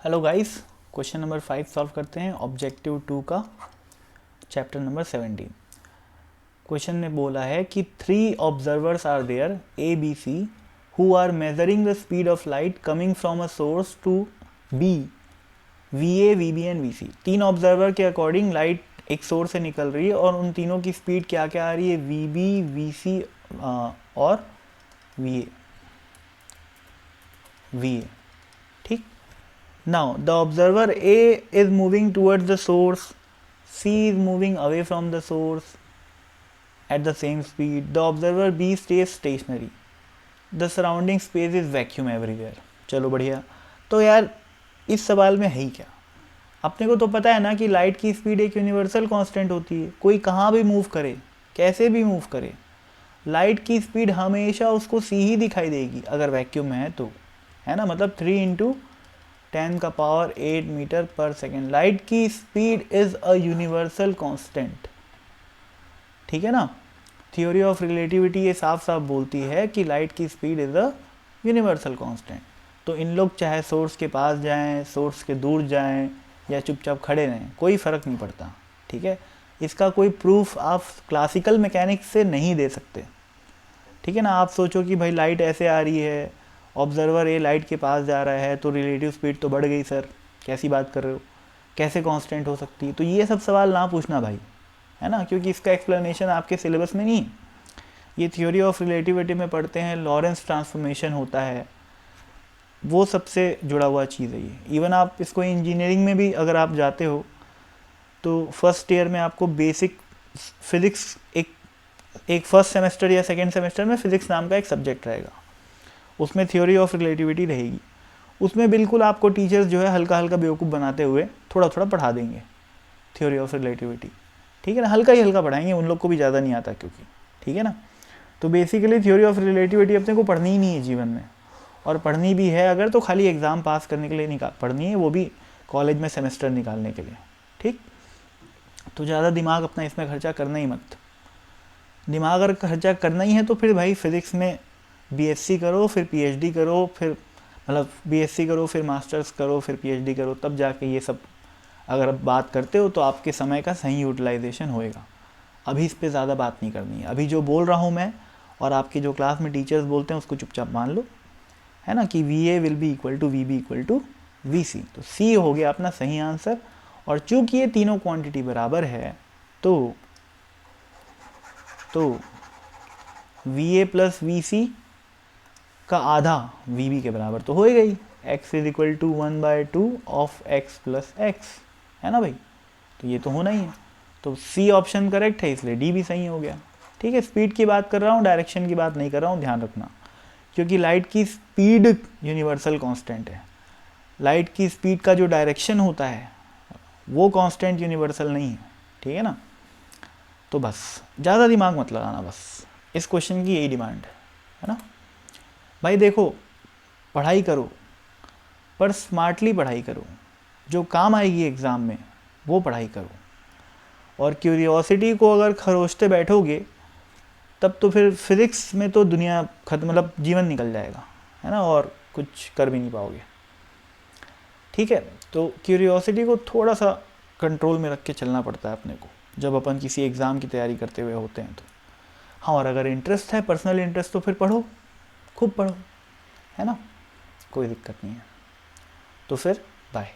Hello guys, question number 5 solve करते हैं objective 2 का चैप्टर नंबर 17। क्वेश्चन ने बोला है कि 3 observers are there A B C who are measuring the speed of light coming from a source to be V A V B and V C. 3 observer के according light एक source से निकल रही है और उन तीनों की स्पीड क्या क्या आ रही है, वी बी वी सी और वी ए। ठीक। Now, the observer A is moving towards the source, C is moving away from the source at the same speed. The observer B stays stationary. The surrounding space is vacuum everywhere. चलो बढ़िया। तो यार इस सवाल में है ही क्या? अपने को तो पता है ना कि लाइट की स्पीड एक यूनिवर्सल कांस्टेंट होती है। कोई कहाँ भी मूव करे, कैसे भी मूव करे, लाइट की स्पीड हमेशा उसको सी ही दिखाई देगी अगर वैक्यूम में है तो, है ना। मतलब 3 इंटू 10⁸ मीटर पर सेकेंड। लाइट की speed is a universal constant, ठीक है ना। थ्योरी ऑफ रिलेटिविटी ये साफ साफ बोलती है कि लाइट की speed is a universal constant. तो इन लोग चाहे सोर्स के पास जाएं, सोर्स के दूर जाएं या चुपचाप खड़े रहें, कोई फ़र्क नहीं पड़ता, ठीक है। इसका कोई प्रूफ आप क्लासिकल मैकेनिक्स से नहीं दे सकते, ठीक है ना। आप सोचो कि भाई लाइट ऐसे आ रही है, ऑब्जर्वर ए लाइट के पास जा रहा है तो रिलेटिव स्पीड तो बढ़ गई सर, कैसी बात कर रहे हो, कैसे कांस्टेंट हो सकती है। तो ये सब सवाल ना पूछना भाई, है ना, क्योंकि इसका एक्सप्लेनेशन आपके सिलेबस में नहीं। ये थ्योरी ऑफ रिलेटिविटी में पढ़ते हैं, लॉरेंस ट्रांसफॉर्मेशन होता है, वो सबसे जुड़ा हुआ चीज़ है ये। इवन आप इसको इंजीनियरिंग में भी अगर आप जाते हो तो फर्स्ट ईयर में आपको बेसिक फिज़िक्स एक फर्स्ट सेमेस्टर या सेकेंड सेमेस्टर में फ़िज़िक्स नाम का एक सब्जेक्ट रहेगा, उसमें थ्योरी ऑफ रिलेटिविटी रहेगी। उसमें बिल्कुल आपको टीचर्स जो है हल्का हल्का बेवकूफ़ बनाते हुए थोड़ा थोड़ा पढ़ा देंगे थ्योरी ऑफ रिलेटिविटी, ठीक है ना। हल्का ही हल्का पढ़ाएंगे, उन लोग को भी ज़्यादा नहीं आता क्योंकि, ठीक है ना। तो बेसिकली थ्योरी ऑफ रिलेटिविटी अपने को पढ़नी ही नहीं है जीवन में, और पढ़नी भी है अगर तो खाली एग्ज़ाम पास करने के लिए निकाल पढ़नी है, वो भी कॉलेज में सेमेस्टर निकालने के लिए, ठीक। तो ज़्यादा दिमाग अपना इसमें खर्चा करना ही मत। दिमाग अगर खर्चा करना ही है तो फिर भाई फिज़िक्स में बीएससी करो, फिर पीएचडी करो, फिर मतलब बीएससी करो, फिर मास्टर्स करो, फिर पीएचडी करो, तब जाके ये सब अगर आप बात करते हो तो आपके समय का सही यूटिलाइजेशन होएगा। अभी इस पर ज़्यादा बात नहीं करनी है। अभी जो बोल रहा हूँ मैं और आपके जो क्लास में टीचर्स बोलते हैं उसको चुपचाप मान लो, है ना, कि V A will be equal to V B equal to V C. तो सी हो गया अपना सही आंसर। और चूंकि ये तीनों क्वांटिटी बराबर है तो वी ए प्लस वी सी का आधा वी बी के बराबर तो हो ही गई। x is equal to 1/2 of x plus x, है ना भाई। तो ये तो होना ही है। तो सी ऑप्शन करेक्ट है, इसलिए डी भी सही हो गया, ठीक है। स्पीड की बात कर रहा हूँ, डायरेक्शन की बात नहीं कर रहा हूँ, ध्यान रखना, क्योंकि लाइट की स्पीड यूनिवर्सल कांस्टेंट है। लाइट की स्पीड का जो डायरेक्शन होता है वो कांस्टेंट यूनिवर्सल नहीं है, ठीक है ना। तो बस ज़्यादा दिमाग मत लगाना, बस इस क्वेश्चन की यही डिमांड है ना भाई। देखो, पढ़ाई करो पर स्मार्टली पढ़ाई करो, जो काम आएगी एग्ज़ाम में वो पढ़ाई करो। और क्यूरियोसिटी को अगर खरोचते बैठोगे तब तो फिर फिज़िक्स में तो दुनिया खत्म, मतलब जीवन निकल जाएगा, है ना, और कुछ कर भी नहीं पाओगे, ठीक है। तो क्यूरियोसिटी को थोड़ा सा कंट्रोल में रख के चलना पड़ता है अपने को जब अपन किसी एग्ज़ाम की तैयारी करते हुए होते हैं तो। हाँ, और अगर इंटरेस्ट है, पर्सनल इंटरेस्ट, तो फिर पढ़ो, खूब पढ़ो, है ना, कोई दिक्कत नहीं है। तो फिर बाय।